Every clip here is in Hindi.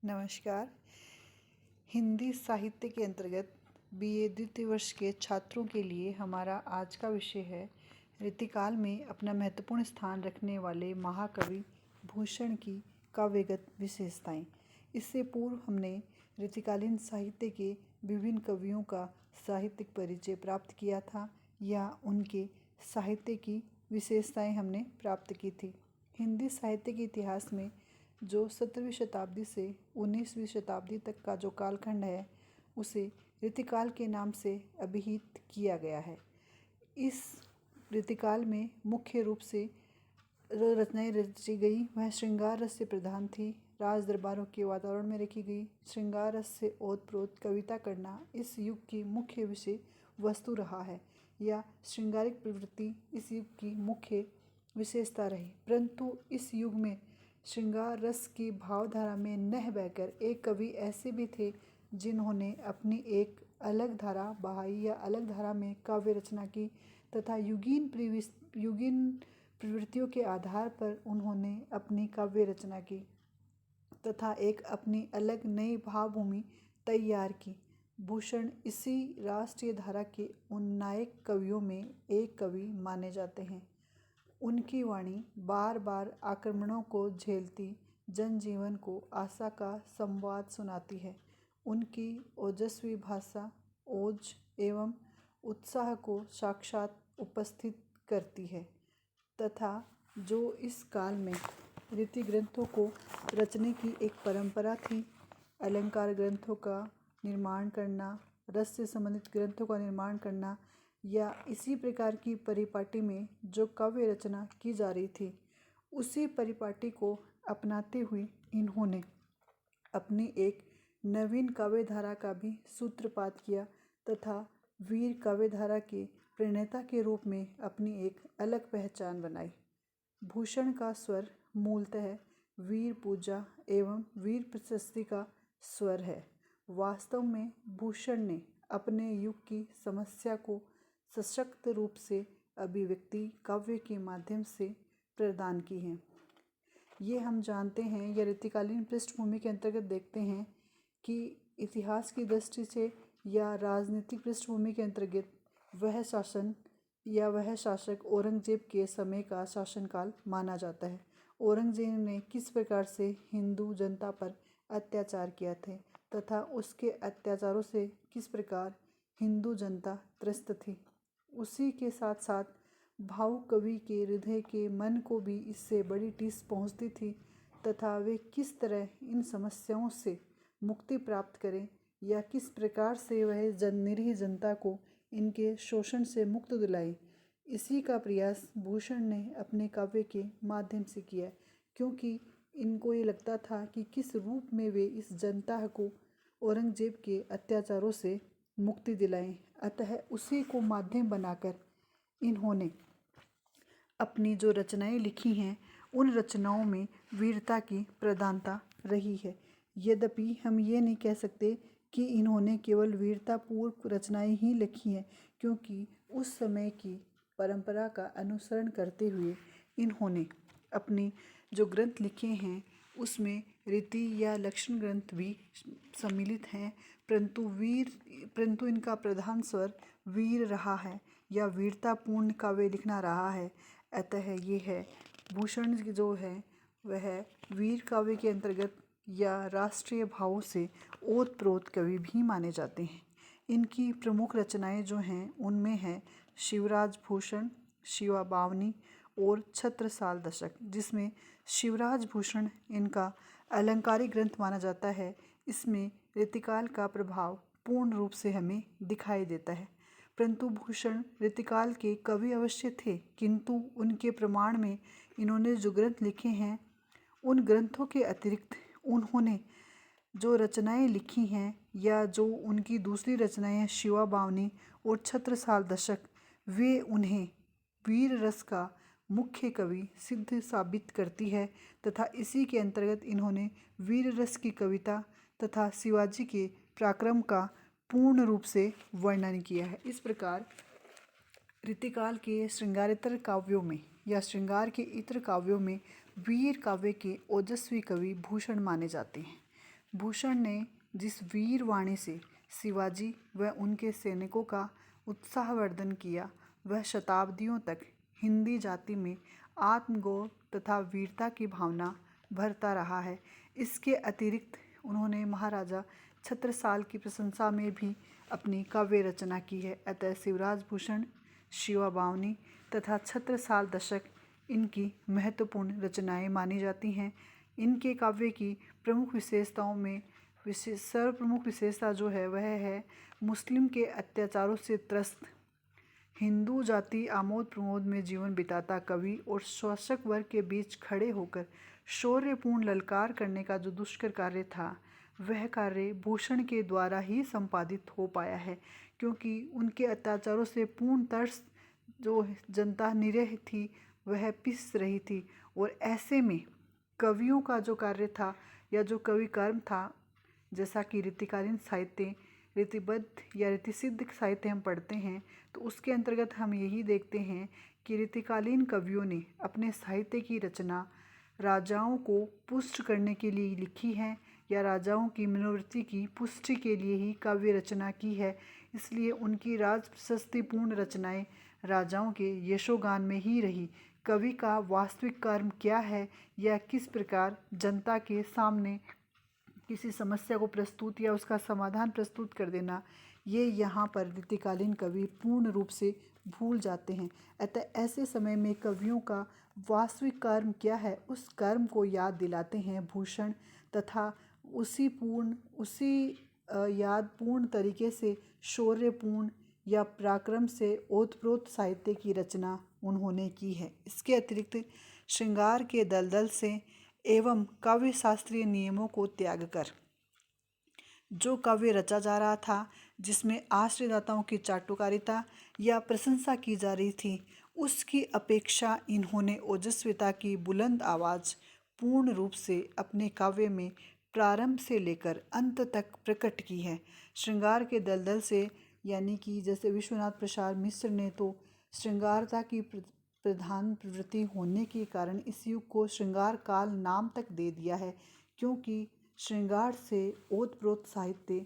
नमस्कार। हिंदी साहित्य के अंतर्गत बीए द्वितीय वर्ष के छात्रों के लिए हमारा आज का विषय है रीतिकाल में अपना महत्वपूर्ण स्थान रखने वाले महाकवि भूषण की काव्यगत विशेषताएं। इससे पूर्व हमने रीतिकालीन साहित्य के विभिन्न कवियों का साहित्यिक परिचय प्राप्त किया था या उनके साहित्य की विशेषताएं हमने प्राप्त की थी। हिंदी साहित्य के इतिहास में जो 17वीं शताब्दी से 19वीं शताब्दी तक का जो कालखंड है उसे रीतिकाल के नाम से अभिहित किया गया है। इस रीतिकाल में मुख्य रूप से रचनाएं रची गई वह श्रृंगार रस से प्रधान थी। राज दरबारों के वातावरण में रखी गई श्रृंगार रस से ओतप्रोत कविता करना इस युग की मुख्य विषय वस्तु रहा है या श्रृंगारिक प्रवृत्ति इस युग की मुख्य विशेषता रही। परंतु इस युग में श्रृंगार रस की भावधारा में नह बहकर एक कवि ऐसे भी थे जिन्होंने अपनी एक अलग धारा बहाई या अलग धारा में काव्य रचना की तथा युगीन प्रवृत्तियों के आधार पर उन्होंने अपनी काव्य रचना की तथा एक अपनी अलग नई भावभूमि तैयार की। भूषण इसी राष्ट्रीय धारा के उन नायक कवियों में एक कवि माने जाते हैं। उनकी वाणी बार बार आक्रमणों को झेलती जनजीवन को आशा का संवाद सुनाती है। उनकी ओजस्वी भाषा ओज एवं उत्साह को साक्षात उपस्थित करती है तथा जो इस काल में रीति ग्रंथों को रचने की एक परंपरा थी, अलंकार ग्रंथों का निर्माण करना, रस से संबंधित ग्रंथों का निर्माण करना या इसी प्रकार की परिपाटी में जो काव्य रचना की जा रही थी उसी परिपाटी को अपनाते हुए इन्होंने अपनी एक नवीन काव्य धारा का भी सूत्रपात किया तथा वीर काव्य धारा के प्रणेता के रूप में अपनी एक अलग पहचान बनाई। भूषण का स्वर मूलतः वीर पूजा एवं वीर प्रशस्ति का स्वर है। वास्तव में भूषण ने अपने युग की समस्या को सशक्त रूप से अभिव्यक्ति काव्य के माध्यम से प्रदान की है। ये हम जानते हैं या रीतिकालीन पृष्ठभूमि के अंतर्गत देखते हैं कि इतिहास की दृष्टि से या राजनीतिक पृष्ठभूमि के अंतर्गत वह शासन या वह शासक औरंगजेब के समय का शासनकाल माना जाता है। औरंगजेब ने किस प्रकार से हिंदू जनता पर अत्याचार किया थे तथा उसके अत्याचारों से किस प्रकार हिंदू जनता त्रस्त थी। उसी के साथ साथ भावुक कवि के हृदय के मन को भी इससे बड़ी ठेस पहुंचती थी तथा वे किस तरह इन समस्याओं से मुक्ति प्राप्त करें या किस प्रकार से वह निरीह जनता को इनके शोषण से मुक्त दिलाए, इसी का प्रयास भूषण ने अपने काव्य के माध्यम से किया। क्योंकि इनको ये लगता था कि किस रूप में वे इस जनता को औरंगजेब के अत्याचारों से मुक्ति दिलाएं, अतः उसी को माध्यम बनाकर इन्होंने अपनी जो रचनाएं लिखी हैं उन रचनाओं में वीरता की प्रधानता रही है। यद्यपि हम ये नहीं कह सकते कि इन्होंने केवल वीरतापूर्व रचनाएं ही लिखी हैं, क्योंकि उस समय की परंपरा का अनुसरण करते हुए इन्होंने अपनी जो ग्रंथ लिखे हैं उसमें रीति या लक्षण ग्रंथ भी सम्मिलित हैं, परंतु इनका प्रधान स्वर वीर रहा है या वीरतापूर्ण काव्य लिखना रहा है। अतः ये है भूषण जो है वह वीर काव्य के अंतर्गत या राष्ट्रीय भावों से ओतप्रोत कवि भी माने जाते हैं। इनकी प्रमुख रचनाएं जो हैं उनमें है शिवराज भूषण, शिवा बावनी और छत्रसाल दशक, जिसमें शिवराज भूषण इनका अलंकारिक ग्रंथ माना जाता है। इसमें रीतिकाल का प्रभाव पूर्ण रूप से हमें दिखाई देता है। परंतु भूषण रीतिकाल के कवि अवश्य थे, किंतु उनके प्रमाण में इन्होंने जो ग्रंथ लिखे हैं उन ग्रंथों के अतिरिक्त उन्होंने जो रचनाएं लिखी हैं या जो उनकी दूसरी रचनाएं हैं शिवा बावनी और छत्रसाल दशक, वे उन्हें वीर रस का मुख्य कवि सिद्ध साबित करती है तथा इसी के अंतर्गत इन्होंने वीर रस की कविता तथा शिवाजी के पराक्रम का पूर्ण रूप से वर्णन किया है। इस प्रकार रीतिकाल के श्रृंगारेतर काव्यों में या श्रृंगार के इतर काव्यों में वीर काव्य के ओजस्वी कवि भूषण माने जाते हैं। भूषण ने जिस वीर वाणी से शिवाजी व उनके सैनिकों का उत्साहवर्धन किया, वह शताब्दियों तक हिंदी जाति में आत्मगौरव तथा वीरता की भावना भरता रहा है। इसके अतिरिक्त उन्होंने महाराजा छत्रसाल की प्रशंसा में भी अपनी काव्य रचना की है। अतः शिवराज भूषण, शिवा बावनी तथा छत्रसाल दशक इनकी महत्वपूर्ण रचनाएं मानी जाती हैं। इनके काव्य की प्रमुख विशेषताओं में सर्वप्रमुख विशेषता जो है वह है मुस्लिम के अत्याचारों से त्रस्त हिंदू जाति आमोद प्रमोद में जीवन बिताता कवि और शासक वर्ग के बीच खड़े होकर शौर्यपूर्ण ललकार करने का जो दुष्कर कार्य था, वह कार्य भूषण के द्वारा ही संपादित हो पाया है, क्योंकि उनके अत्याचारों से पूर्ण तरस जो जनता निरीह थी वह पिस रही थी। और ऐसे में कवियों का जो कार्य था या जो कवि कर्म था, जैसा कि रीतिकालीन साहित्य, रीतिबद्ध या रीतिसिद्ध साहित्य हम पढ़ते हैं, तो उसके अंतर्गत हम यही देखते हैं कि रीतिकालीन कवियों ने अपने साहित्य की रचना राजाओं को पुष्ट करने के लिए लिखी है या राजाओं की मनोवृत्ति की पुष्टि के लिए ही काव्य रचना की है। इसलिए उनकी राज प्रशस्तिपूर्ण रचनाएं राजाओं के यशोगान में ही रही। कवि का वास्तविक कर्म क्या है या किस प्रकार जनता के सामने किसी समस्या को प्रस्तुत या उसका समाधान प्रस्तुत कर देना, ये यहाँ पर रीतिकालीन कवि पूर्ण रूप से भूल जाते हैं। अतः ऐसे समय में कवियों का वास्तविक कर्म क्या है, उस कर्म को याद दिलाते हैं भूषण तथा उसी यादपूर्ण तरीके से शौर्यपूर्ण या पराक्रम से ओतप्रोत साहित्य की रचना उन्होंने की है। इसके अतिरिक्त श्रृंगार के दलदल से एवं काव्य शास्त्रीय नियमों को त्याग कर जो काव्य रचा जा रहा था, जिसमें आश्रयदाताओं की चाटुकारिता या प्रशंसा की जा रही थी, उसकी अपेक्षा इन्होंने ओजस्विता की बुलंद आवाज़ पूर्ण रूप से अपने काव्य में प्रारंभ से लेकर अंत तक प्रकट की है। श्रृंगार के दलदल से यानी कि जैसे विश्वनाथ प्रसाद मिश्र ने तो श्रृंगारता की प्रधान प्रवृत्ति होने के कारण इस युग को श्रृंगार काल नाम तक दे दिया है, क्योंकि श्रृंगार से ओतप्रोत साहित्य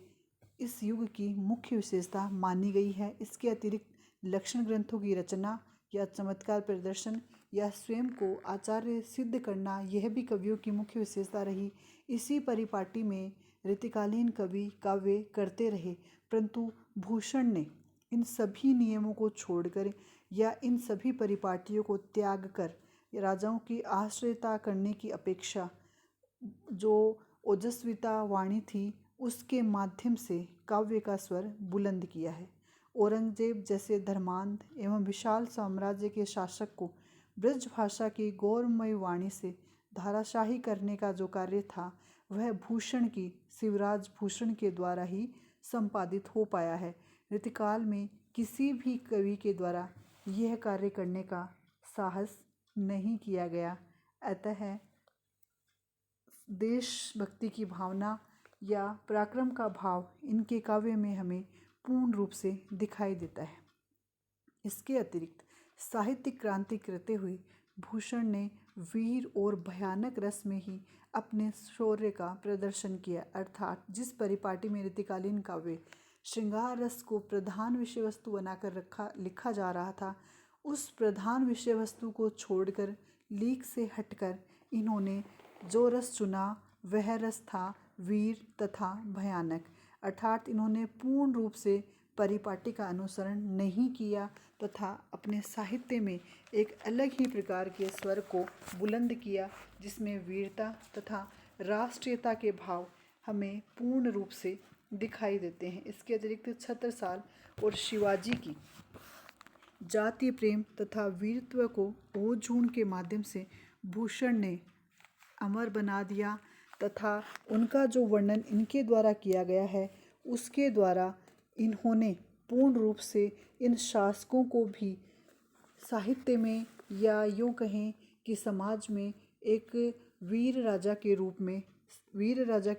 इस युग की मुख्य विशेषता मानी गई है। इसके अतिरिक्त लक्षण ग्रंथों की रचना या चमत्कार प्रदर्शन या स्वयं को आचार्य सिद्ध करना, यह भी कवियों की मुख्य विशेषता रही। इसी परिपाटी में रीतिकालीन कवि काव्य करते रहे, परंतु भूषण ने इन सभी नियमों को छोड़कर या इन सभी परिपाटियों को त्याग कर राजाओं की आश्रयता करने की अपेक्षा जो ओजस्विता वाणी थी, उसके माध्यम से काव्य का स्वर बुलंद किया है। औरंगजेब जैसे धर्मांध एवं विशाल साम्राज्य के शासक को ब्रज भाषा की गौरवमय वाणी से धाराशाही करने का जो कार्य था, वह भूषण की शिवराज भूषण के द्वारा ही संपादित हो पाया है। ऋतुकाल में किसी भी कवि के द्वारा यह कार्य करने का साहस नहीं किया गया। अतः देशभक्ति की भावना या पराक्रम का भाव इनके काव्य में हमें पूर्ण रूप से दिखाई देता है। इसके अतिरिक्त साहित्यिक क्रांति करते हुए भूषण ने वीर और भयानक रस में ही अपने शौर्य का प्रदर्शन किया, अर्थात जिस परिपाटी में रीतिकालीन काव्य श्रृंगार रस को प्रधान विषय वस्तु बनाकर लिखा जा रहा था, उस प्रधान विषय वस्तु को छोड़कर लीक से हटकर इन्होंने जो रस चुना वह रस था वीर तथा भयानक, अर्थात इन्होंने पूर्ण रूप से परिपाटी का अनुसरण नहीं किया तथा अपने साहित्य में एक अलग ही प्रकार के स्वर को बुलंद किया, जिसमें वीरता तथा राष्ट्रीयता के भाव हमें पूर्ण रूप से दिखाई देते हैं। इसके अतिरिक्त छत्रसाल और शिवाजी की जातीय प्रेम तथा वीरत्व को ओझून के माध्यम से भूषण ने अमर बना दिया तथा उनका जो वर्णन इनके द्वारा किया गया है, उसके द्वारा इन्होंने पूर्ण रूप से इन शासकों को भी साहित्य में या यूँ कहें कि समाज में एक वीर राजा के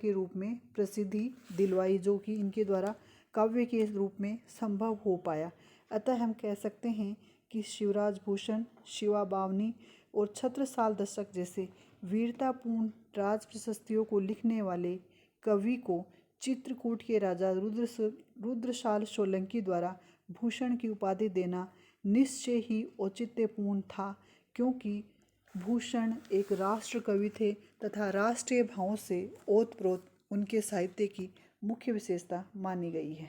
रूप में प्रसिद्धि दिलवाई, जो कि इनके द्वारा काव्य के रूप में संभव हो पाया। अतः हम कह सकते हैं कि शिवराज भूषण, शिवा बावनी और छत्रसाल दशक जैसे वीरतापूर्ण राज प्रशस्तियों को लिखने वाले कवि को चित्रकूट के राजा रुद्रशाल सोलंकी द्वारा भूषण की उपाधि देना निश्चय ही औचित्यपूर्ण था, क्योंकि भूषण एक राष्ट्र कवि थे तथा राष्ट्रीय भावों से ओतप्रोत उनके साहित्य की मुख्य विशेषता मानी गई है।